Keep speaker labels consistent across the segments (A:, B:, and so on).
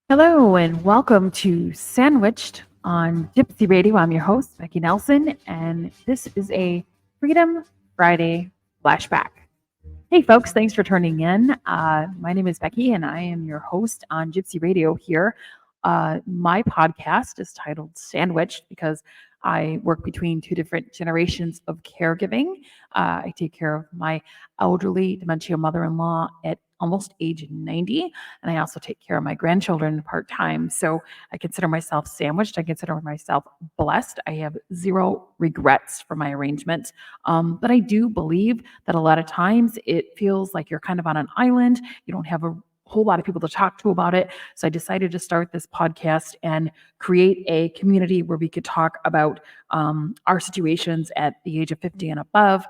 A: Hello and welcome to Sandwiched on Gypsy Radio. I'm your host, Becky Nelson, and this is a Freedom Friday Flashback. Hey, folks, thanks for tuning in. My name is Becky, and I am your host on Gypsy Radio here. My podcast is titled Sandwiched because I work between two different generations of caregiving. I take care of my elderly dementia mother-in-law at almost age 90, and I also take care of my grandchildren part-time. So I consider myself sandwiched. I consider myself blessed. I have zero regrets for my arrangement. But I do believe that a lot of times it feels like you're kind of on an island. You don't have a whole lot of people to talk to about it. So I decided to start this podcast and create a community where we could talk about our situations at the age of 50 and above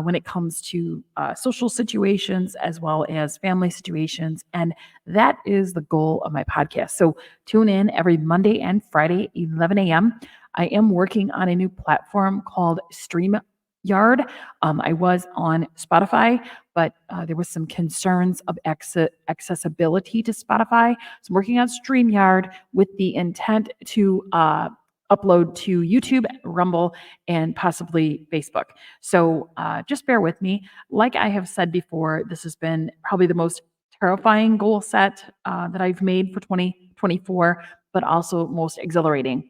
A: when it comes to social situations as well as family situations. And that is the goal of my podcast. So tune in every Monday and Friday, 11 a.m. I am working on a new platform called StreamYard. I was on Spotify, but there was some concerns of accessibility to Spotify. So I'm working on StreamYard with the intent to upload to YouTube, Rumble, and possibly Facebook. So just bear with me. Like I have said before, this has been probably the most terrifying goal set that I've made for 2024, but also most exhilarating.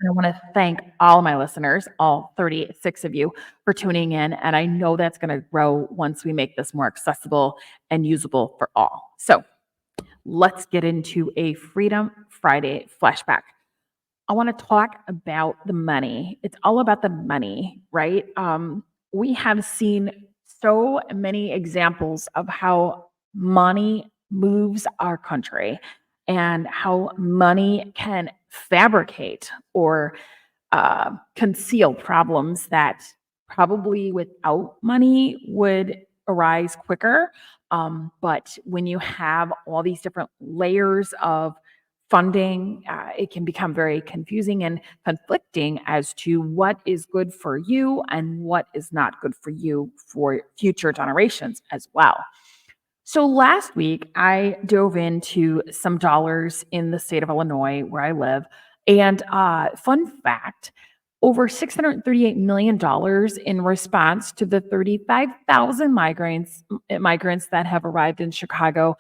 A: And I want to thank all my listeners, all 36 of you, for tuning in. And I know that's going to grow once we make this more accessible and usable for all. So let's get into a Freedom Friday flashback. I want to talk about the money. It's all about the money, right? We have seen so many examples of how money moves our country and how money can fabricate or conceal problems that probably without money would arise quicker. But when you have all these different layers of funding, it can become very confusing and conflicting as to what is good for you and what is not good for you for future generations as well. So last week, I dove into some dollars in the state of Illinois where I live. And fun fact, over $638 million in response to the 35,000 migrants that have arrived in Chicago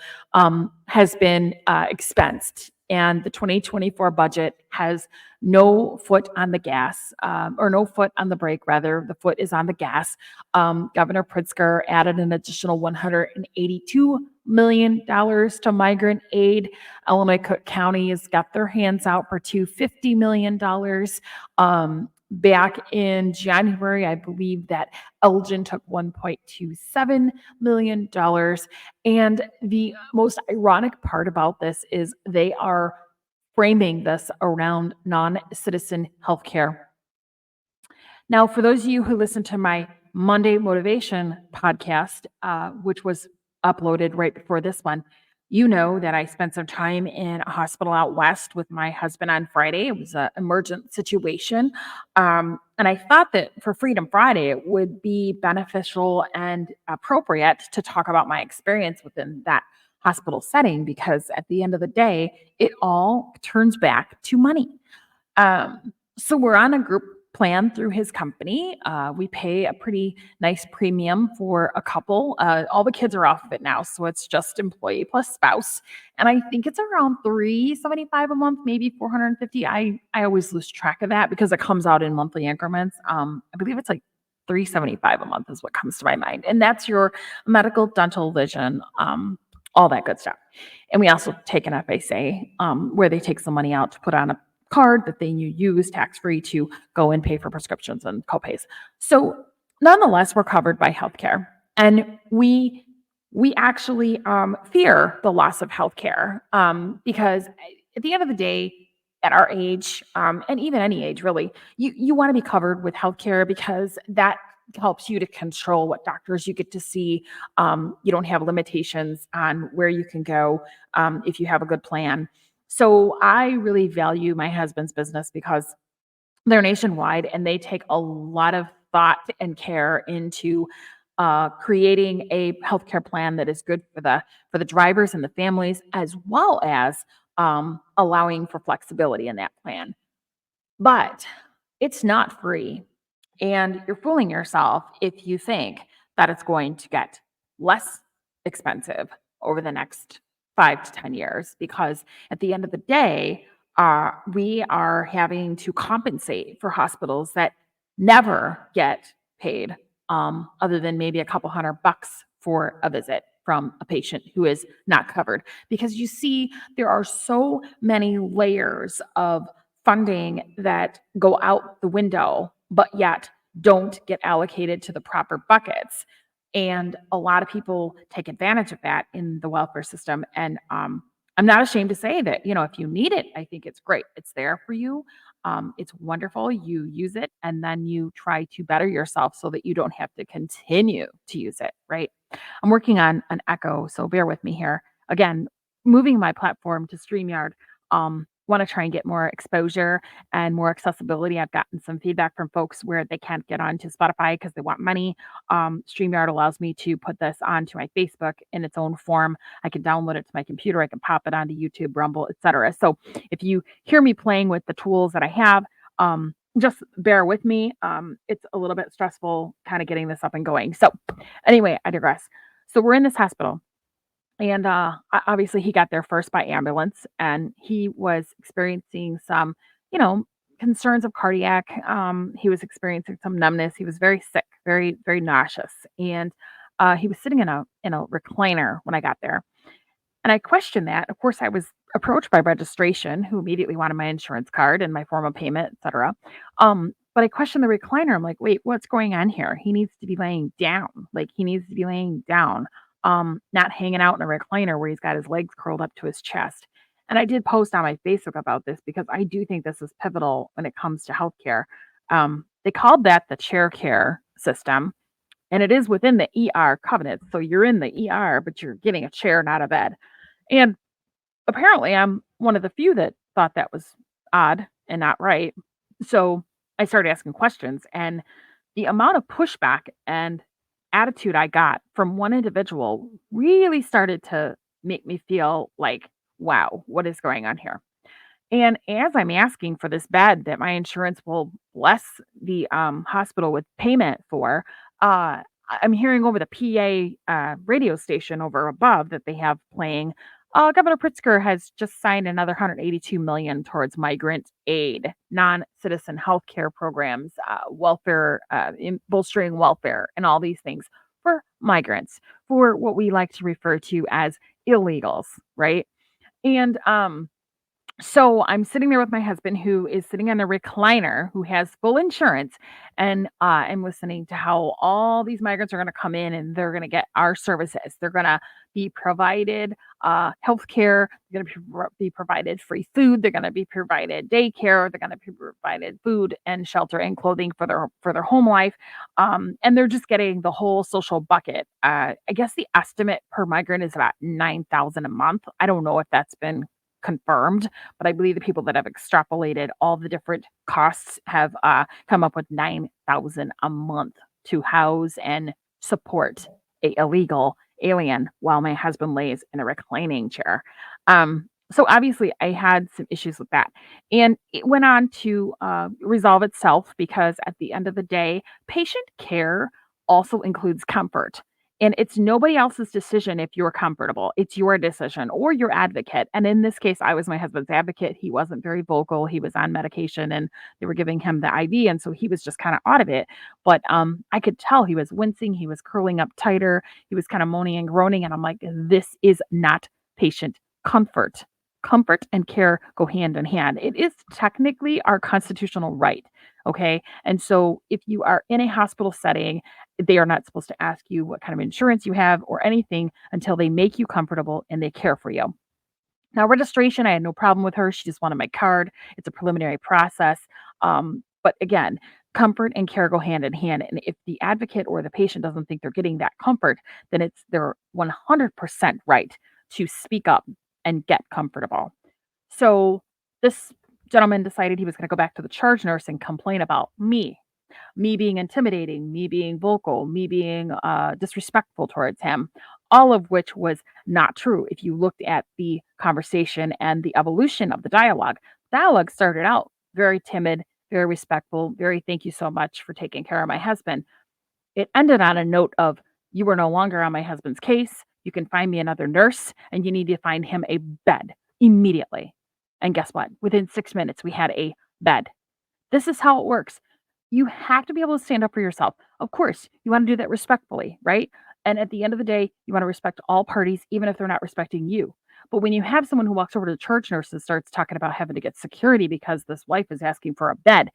A: has been expensed. And the 2024 budget has no foot on the gas, or no foot on the brake, rather. The foot is on the gas. Governor Pritzker added an additional $182 million to migrant aid. Illinois Cook County has got their hands out for $250 million. Back in January, I believe that Elgin took $1.27 million. And the most ironic part about this is they are framing this around non-citizen healthcare. Now, for those of you who listen to my Monday Motivation podcast, which was uploaded right before this one, you know that I spent some time in a hospital out west with my husband on Friday. It was an emergent situation. And I thought that for Freedom Friday, it would be beneficial and appropriate to talk about my experience within that hospital setting, because at the end of the day, it all turns back to money. So we're on a group plan through his company. We pay a pretty nice premium for a couple. All the kids are off of it now, so it's just employee plus spouse. And I think it's around $375 a month, maybe $450. I always lose track of that because it comes out in monthly increments. I believe it's like $375 a month is what comes to my mind. And that's your medical, dental, vision, all that good stuff. And we also take an FSA, where they take some money out to put on a card that then you use tax-free to go and pay for prescriptions and copays. So nonetheless, we're covered by healthcare. And we actually fear the loss of healthcare because at the end of the day, at our age, and even any age really, you want to be covered with healthcare because that helps you to control what doctors you get to see. You don't have limitations on where you can go if you have a good plan. So I really value my husband's business because they're nationwide and they take a lot of thought and care into creating a healthcare plan that is good for the drivers and the families, as well as allowing for flexibility in that plan. But it's not free. And you're fooling yourself if you think that it's going to get less expensive over the next 5 to 10 years, because at the end of the day, we are having to compensate for hospitals that never get paid, other than maybe a couple $100 for a visit from a patient who is not covered. Because you see, there are so many layers of funding that go out the window, but yet don't get allocated to the proper buckets. And a lot of people take advantage of that in the welfare system. And I'm not ashamed to say that, if you need it, I think it's great. It's there for you. It's wonderful. You use it and then you try to better yourself so that you don't have to continue to use it, right? I'm working on an Echo, so bear with me here. Again, moving my platform to StreamYard. Want to try and get more exposure and more accessibility. I've gotten some feedback from folks where they can't get onto Spotify because they want money. StreamYard allows me to put this onto my Facebook in its own form. I can download it to my computer. I can pop it onto YouTube, Rumble, etc. So if you hear me playing with the tools that I have, just bear with me. It's a little bit stressful kind of getting this up and going. So anyway, I digress. So we're in this hospital and, obviously, he got there first by ambulance, and he was experiencing some, you know, concerns of cardiac. He was experiencing some numbness. He was very sick, very, very nauseous, and he was sitting in a recliner when I got there. And I questioned that. Of course, I was approached by registration, who immediately wanted my insurance card and my form of payment, etc. But I questioned the recliner. I'm like, wait, what's going on here? He needs to be laying down. Like he needs to be laying down, not hanging out in a recliner where he's got his legs curled up to his chest. And I did post on my Facebook about this because I do think this is pivotal when it comes to healthcare. They called that the chair care system, and it is within the ER covenant. So you're in the ER, but you're getting a chair, not a bed. And apparently, I'm one of the few that thought that was odd and not right. So I started asking questions, and the amount of pushback and attitude I got from one individual really started to make me feel like, wow, what is going on here? And as I'm asking for this bed that my insurance will bless the hospital with payment for, I'm hearing over the PA radio station over above that they have playing. Governor Pritzker has just signed another 182 million towards migrant aid, non-citizen health care programs, welfare, bolstering welfare, and all these things for migrants, for what we like to refer to as illegals, right? And so I'm sitting there with my husband who is sitting on a recliner, who has full insurance, and I'm listening to how all these migrants are going to come in and they're going to get our services. They're going to be provided health care. They're going to be provided free food. They're going to be provided daycare. They're going to be provided food and shelter and clothing for their home life. And they're just getting the whole social bucket. I guess the estimate per migrant is about 9,000 a month. I don't know if that's been confirmed, but I believe the people that have extrapolated all the different costs have come up with 9,000 a month to house and support a illegal alien while my husband lays in a reclining chair. So obviously, I had some issues with that, and it went on to resolve itself because at the end of the day, patient care also includes comfort. And it's nobody else's decision if you're comfortable. It's your decision or your advocate. And in this case, I was my husband's advocate. He wasn't very vocal. He was on medication and they were giving him the IV. And so he was just kind of out of it. But I could tell he was wincing. He was curling up tighter. He was kind of moaning and groaning. And I'm like, this is not patient comfort. Comfort and care go hand in hand. It is technically our constitutional right. Okay. And so if you are in a hospital setting, they are not supposed to ask you what kind of insurance you have or anything until they make you comfortable and they care for you. Now, registration, I had no problem with her. She just wanted my card. It's a preliminary process. But again, comfort and care go hand in hand. And if the advocate or the patient doesn't think they're getting that comfort, then it's their 100% right to speak up and get comfortable. So this gentleman decided he was going to go back to the charge nurse and complain about me. me being intimidating, me being vocal, me being disrespectful towards him, all of which was not true. If you looked at the conversation and the evolution of the dialogue started out very timid, very respectful, very thank you so much for taking care of my husband. It ended on a note of, "You are no longer on my husband's case. You can find me another nurse, and you need to find him a bed immediately." And guess what? Within 6 minutes, we had a bed. This is how it works. You have to be able to stand up for yourself. Of course, you wanna do that respectfully, right? And at the end of the day, you wanna respect all parties, even if they're not respecting you. But when you have someone who walks over to the church nurse and starts talking about having to get security because this wife is asking for a bed,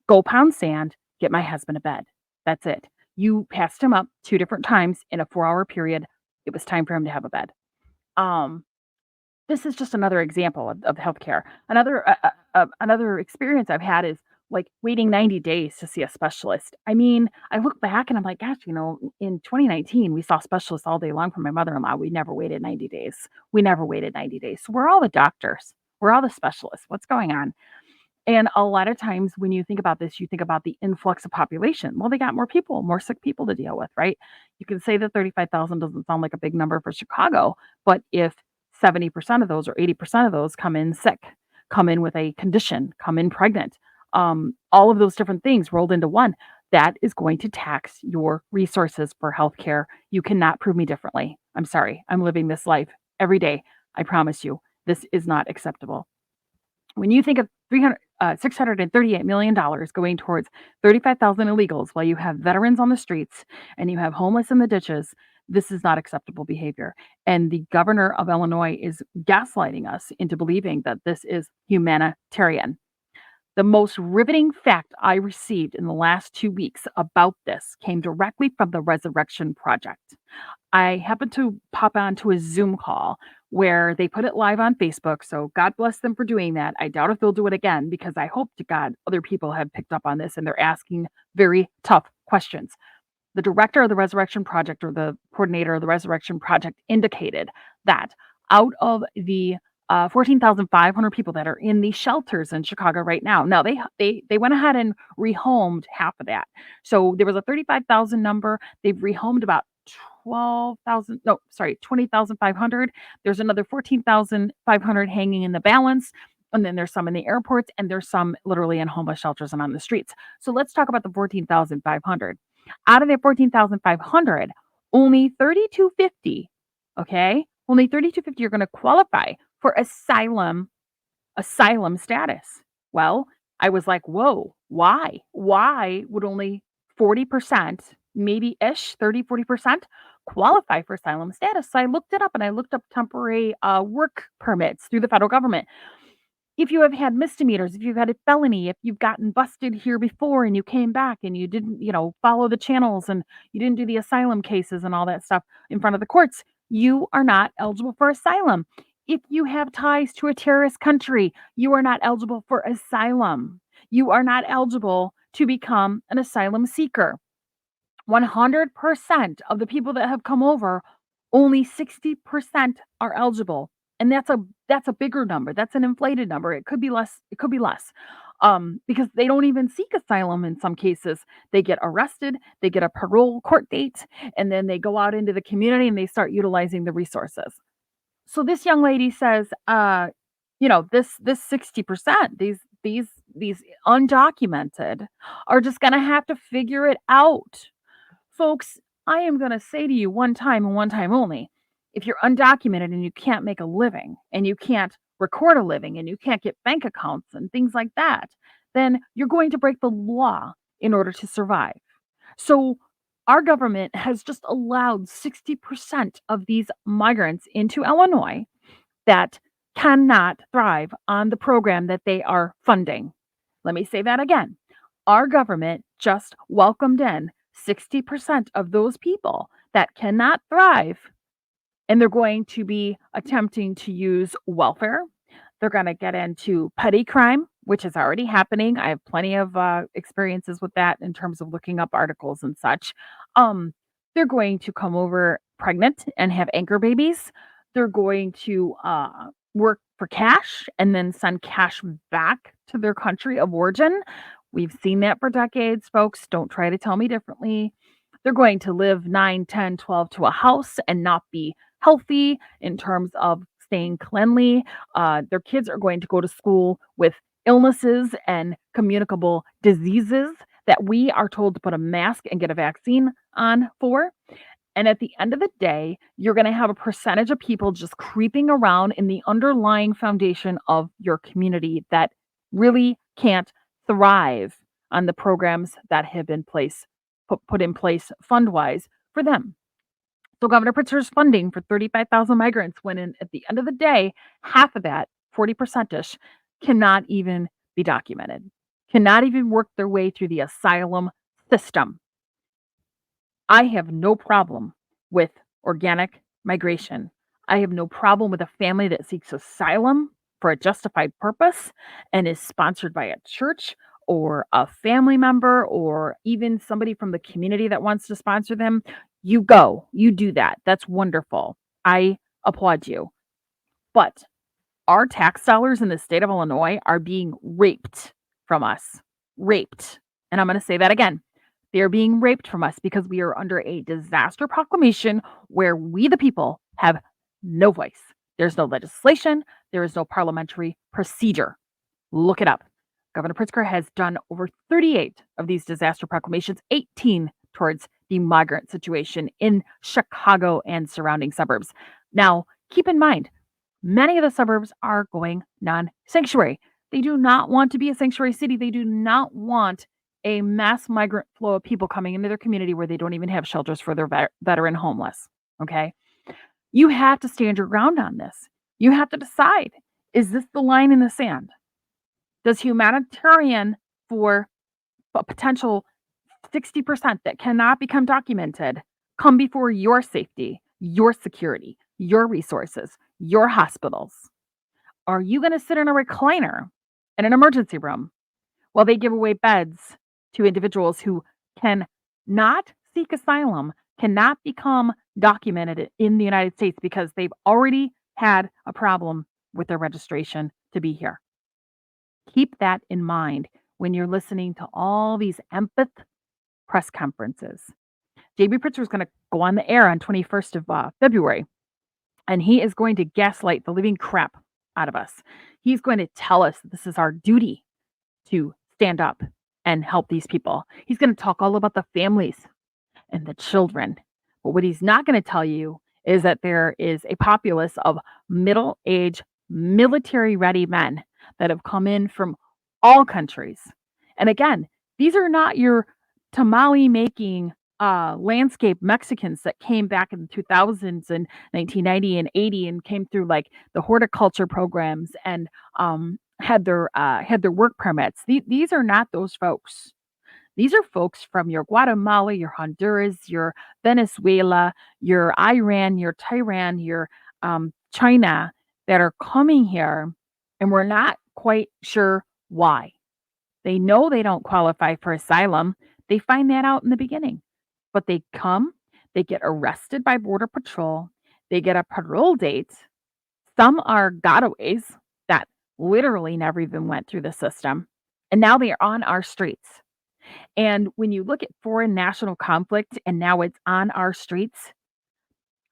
A: go pound sand, get my husband a bed. That's it. You passed him up 2 different times in a 4-hour period. It was time for him to have a bed. Um, this is just another example of healthcare. Another experience I've had is, like, waiting 90 days to see a specialist. I mean, I look back and I'm like, "Gosh, in 2019, we saw specialists all day long for my mother-in-law. We never waited 90 days. We never waited 90 days. So we're all the doctors. We're all the specialists. What's going on?" And a lot of times when you think about this, you think about the influx of population. Well, they got more people, more sick people to deal with, right? You can say that 35,000 doesn't sound like a big number for Chicago, but if 70% of those or 80% of those come in sick, come in with a condition, come in pregnant, all of those different things rolled into one, that is going to tax your resources for healthcare. You cannot prove me differently. I'm sorry. I'm living this life every day. I promise you, this is not acceptable. When you think of $638 million going towards 35,000 illegals while you have veterans on the streets and you have homeless in the ditches, this is not acceptable behavior. And the governor of Illinois is gaslighting us into believing that this is humanitarian. The most riveting fact I received in the last 2 weeks about this came directly from the Resurrection Project. I happened to pop onto a Zoom call where they put it live on Facebook, so God bless them for doing that. I doubt if they'll do it again because I hope to God other people have picked up on this and they're asking very tough questions. The director of the Resurrection Project or the coordinator of the Resurrection Project indicated that out of the 14,500 people that are in the shelters in Chicago right now. Now they went ahead and rehomed half of that. So there was a 35,000 number. They've rehomed about 12,000, no, sorry, 20,500. There's another 14,500 hanging in the balance. And then there's some in the airports and there's some literally in homeless shelters and on the streets. So let's talk about the 14,500. Out of that 14,500, only 3,250, okay? Only 3,250 are going to qualify for asylum status. Well, I was like, "Whoa, why? Why would only 40%, maybe ish, 30-40% qualify for asylum status?" So I looked it up and I looked up temporary work permits through the federal government. If you have had misdemeanors, if you've had a felony, if you've gotten busted here before and you came back and you didn't, follow the channels and you didn't do the asylum cases and all that stuff in front of the courts, you are not eligible for asylum. If you have ties to a terrorist country, you are not eligible for asylum. You are not eligible to become an asylum seeker. 100% of the people that have come over, only 60% are eligible. And that's a bigger number. That's an inflated number. It could be less. It could be less. Because they don't even seek asylum in some cases. They get arrested, they get a parole court date, and then they go out into the community and they start utilizing the resources. So this young lady says, this 60%, these undocumented are just gonna have to figure it out. Folks, I am going to say to you one time and one time only, if you're undocumented and you can't make a living and you can't record a living and you can't get bank accounts and things like that, then you're going to break the law in order to survive. So our government has just allowed 60% of these migrants into Illinois that cannot thrive on the program that they are funding. Let me say that again. Our government just welcomed in 60% of those people that cannot thrive, and they're going to be attempting to use welfare. They're going to get into petty crime, which is already happening. I have plenty of experiences with that in terms of looking up articles and such. They're going to come over pregnant and have anchor babies. They're going to work for cash and then send cash back to their country of origin, We've seen that for decades, folks. Don't try to tell me differently. They're going to live 9, 10, 12 to a house and not be healthy in terms of staying cleanly. Their kids are going to go to school with illnesses and communicable diseases that we are told to put a mask and get a vaccine on for. And at the end of the day, you're going to have a percentage of people just creeping around in the underlying foundation of your community that really can't thrive on the programs that have been put in place fund-wise for them. So Governor Pritzker's funding for 35,000 migrants when at the end of the day, half of that, 40%ish, cannot even be documented, cannot even work their way through the asylum system. I have no problem with organic migration. I have no problem with a family that seeks asylum for a justified purpose and is sponsored by a church or a family member or even somebody from the community that wants to sponsor them. You go, you do that. That's wonderful. I applaud you. But our tax dollars in the state of Illinois are being raped from us. Raped. And I'm going to say that again. They're being raped from us because we are under a disaster proclamation where we, the people, have no voice. There's no legislation. There is no parliamentary procedure. Look it up. Governor Pritzker has done over 38 of these disaster proclamations, 18 towards the migrant situation in Chicago and surrounding suburbs. Now, keep in mind, many of the suburbs are going non-sanctuary. They do not want to be a sanctuary city. They do not want a mass migrant flow of people coming into their community where they don't even have shelters for their veteran homeless. Okay. You have to stand your ground on this. You have to decide, is this the line in the sand? Does humanitarian for a potential 60% that cannot become documented come before your safety, your security, your resources, your hospitals? Are you going to sit in a recliner in an emergency room while they give away beds to individuals who cannot seek asylum, cannot become documented in the United States because they've already had a problem with their registration to be here? Keep that in mind when you're listening to all these empath press conferences. J.B. Pritzker is going to go on the air on 21st of February, and he is going to gaslight the living crap out of us. He's going to tell us this is our duty to stand up and help these people. He's going to talk all about the families and the children. But what he's not going to tell you is that there is a populace of middle-aged, military-ready men that have come in from all countries. And again, these are not your tamale-making landscape Mexicans that came back in the 2000s and 1990 and 80 and came through like the horticulture programs and had their work permits. These are not those folks. These are folks from your Guatemala, your Honduras, your Venezuela, your Iran, your Tehran, your China that are coming here, and we're not quite sure why. They know they don't qualify for asylum. They find that out in the beginning. But they come, they get arrested by Border Patrol, they get a parole date. Some are gotaways that literally never even went through the system. And now they are on our streets. And when you look at foreign national conflict and now it's on our streets,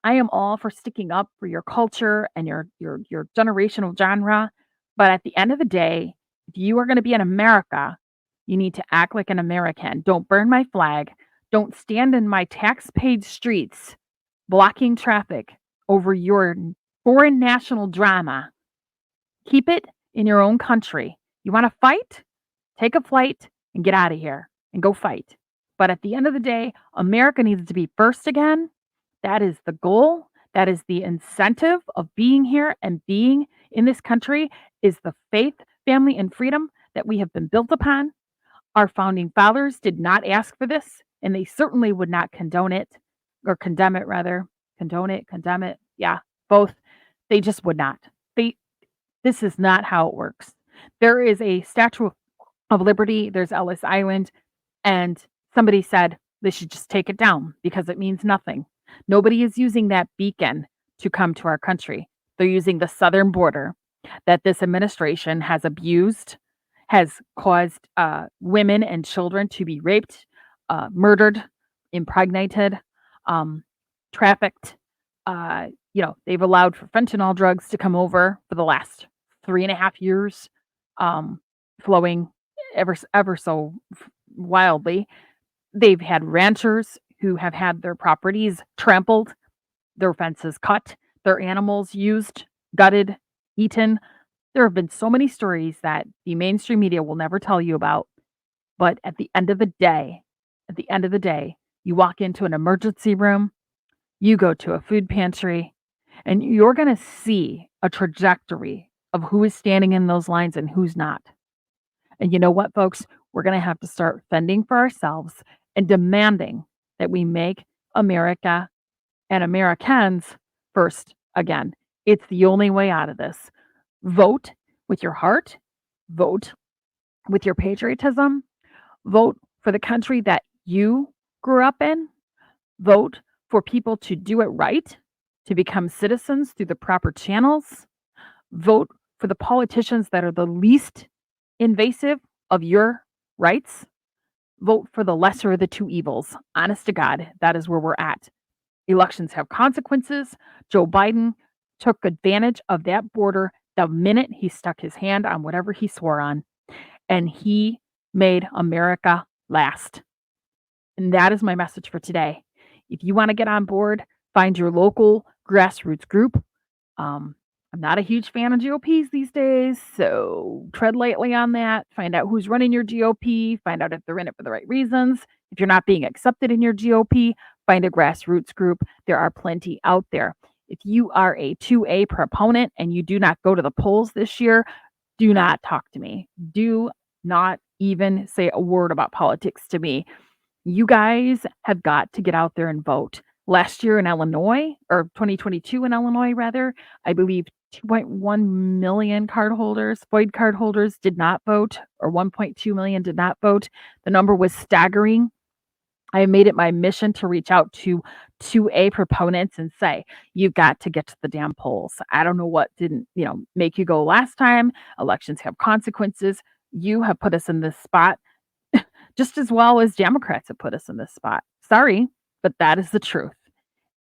A: I am all for sticking up for your culture and your generational genre. But at the end of the day, if you are going to be in America, you need to act like an American. Don't burn my flag. Don't stand in my tax-paid streets blocking traffic over your foreign national drama. Keep it in your own country. You want to fight? Take a flight and get out of here and go fight. But at the end of the day, America needs to be first again. That is the goal. That is the incentive of being here and being in this country is the faith, family, and freedom that we have been built upon. Our founding fathers did not ask for this, and they certainly would not condone it, or condemn it rather. Condone it, condemn it. Yeah, both. They just would not. This is not how it works. There is a Statue of Liberty. There's Ellis Island. And somebody said they should just take it down because it means nothing. Nobody is using that beacon to come to our country. They're using the southern border that this administration has abused has caused women and children to be raped, murdered, impregnated, um, trafficked. They've allowed for fentanyl drugs to come over for the last 3.5 years, um, flowing ever so wildly. They've had ranchers who have had their properties trampled, their fences cut, their animals used, gutted, eaten. There have been so many stories that the mainstream media will never tell you about, but at the end of the day, you walk into an emergency room, you go to a food pantry, and you're gonna see a trajectory of who is standing in those lines and who's not. And you know what, folks? We're gonna have to start fending for ourselves and demanding that we make America and Americans first again. It's the only way out of this. Vote with your heart, vote with your patriotism, vote for the country that you grew up in, vote for people to do it right, to become citizens through the proper channels, vote for the politicians that are the least invasive of your rights, vote for the lesser of the two evils. Honest to God, that is where we're at. Elections have consequences. Joe Biden took advantage of that border the minute he stuck his hand on whatever he swore on, and he made America last. And that is my message for today. If you want to get on board, find your local grassroots group. I'm not a huge fan of GOPs these days, so tread lightly on that. Find out who's running your GOP, find out if they're in it for the right reasons. If you're not being accepted in your GOP, find a grassroots group. There are plenty out there. If you are a 2A proponent and you do not go to the polls this year, do not talk to me. Do not even say a word about politics to me. You guys have got to get out there and vote. Last year in Illinois, or 2022 in Illinois, rather, I believe 2.1 million cardholders, void cardholders, did not vote, or 1.2 million did not vote. The number was staggering. I made it my mission to reach out to 2A proponents and say, "You've got to get to the damn polls." I don't know what didn't, make you go last time. Elections have consequences. You have put us in this spot just as well as Democrats have put us in this spot. Sorry, but that is the truth.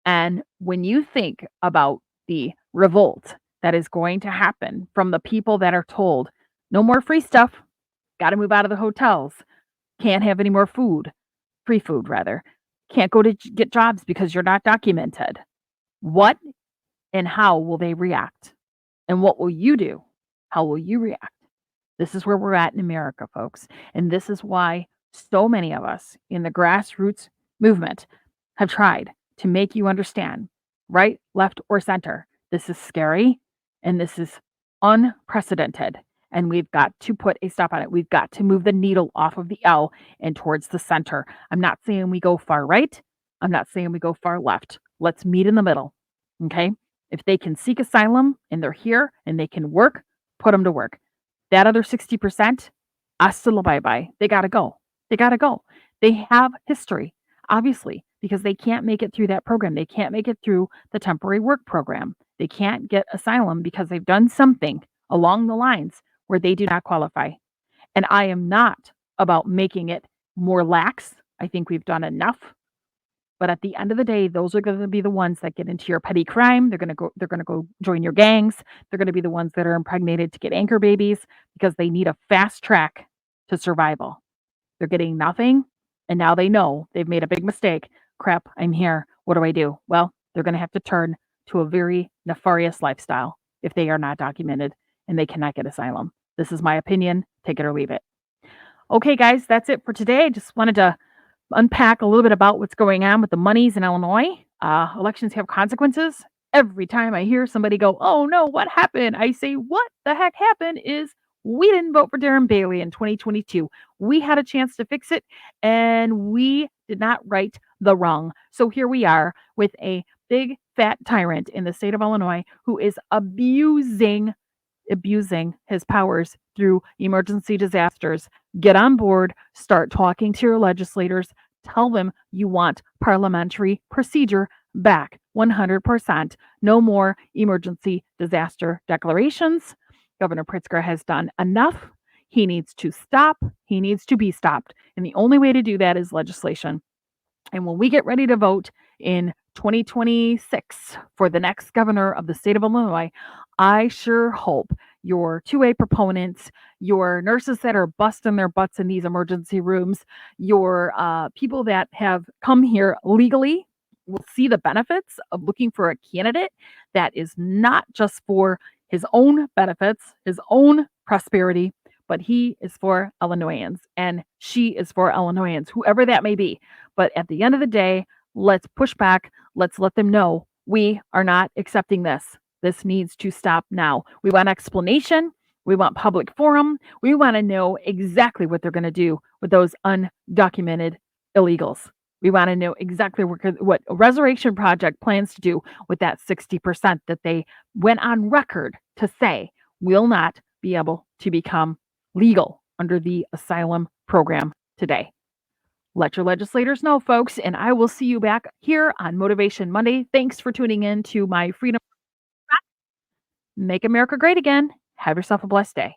A: And when you think about the revolt that is going to happen from the people that are told, no more free stuff, got to move out of the hotels, can't have any more food, free food rather, can't go to get jobs because you're not documented. What and how will they react? And what will you do? How will you react? This is where we're at in America, folks. And this is why so many of us in the grassroots movement have tried to make you understand right, left, or center. This is scary and this is unprecedented. And we've got to put a stop on it. We've got to move the needle off of the L and towards the center. I'm not saying we go far right. I'm not saying we go far left. Let's meet in the middle. Okay. If they can seek asylum and they're here and they can work, put them to work. That other 60%, hasta la bye-bye. They gotta go. They gotta go. They have history, obviously, because they can't make it through that program. They can't make it through the temporary work program. They can't get asylum because they've done something along the lines where they do not qualify. And I am not about making it more lax. I think we've done enough. But at the end of the day, those are going to be the ones that get into your petty crime. They're going to go join your gangs. They're going to be the ones that are impregnated to get anchor babies because they need a fast track to survival. They're getting nothing, and now they know they've made a big mistake. Crap, I'm here. What do I do? Well, they're going to have to turn to a very nefarious lifestyle if they are not documented and they cannot get asylum. This is my opinion. Take it or leave it. Okay, guys, that's it for today. I just wanted to unpack a little bit about what's going on with the monies in Illinois. Elections have consequences. Every time I hear somebody go, "Oh no, what happened?" I say, "What the heck happened is we didn't vote for Darren Bailey in 2022. We had a chance to fix it and we did not right the wrong." So here we are with a big fat tyrant in the state of Illinois who is abusing his powers through emergency disasters. Get on board, start talking to your legislators, tell them you want parliamentary procedure back 100%. No more emergency disaster declarations. Governor Pritzker has done enough. He needs to stop. He needs to be stopped. And the only way to do that is legislation. And when we get ready to vote in 2026 for the next governor of the state of Illinois, I sure hope your 2A proponents, your nurses that are busting their butts in these emergency rooms, your people that have come here legally will see the benefits of looking for a candidate that is not just for his own benefits, his own prosperity, but he is for Illinoisans and she is for Illinoisans, whoever that may be. But at the end of the day, let's push back. Let's let them know we are not accepting this. This needs to stop now. We want explanation. We want public forum. We want to know exactly what they're going to do with those undocumented illegals. We want to know exactly what Resurrection Project plans to do with that 60% that they went on record to say will not be able to become legal under the asylum program today. Let your legislators know, folks, and I will see you back here on Motivation Monday. Thanks for tuning in to my Freedom. Make America Great Again. Have yourself a blessed day.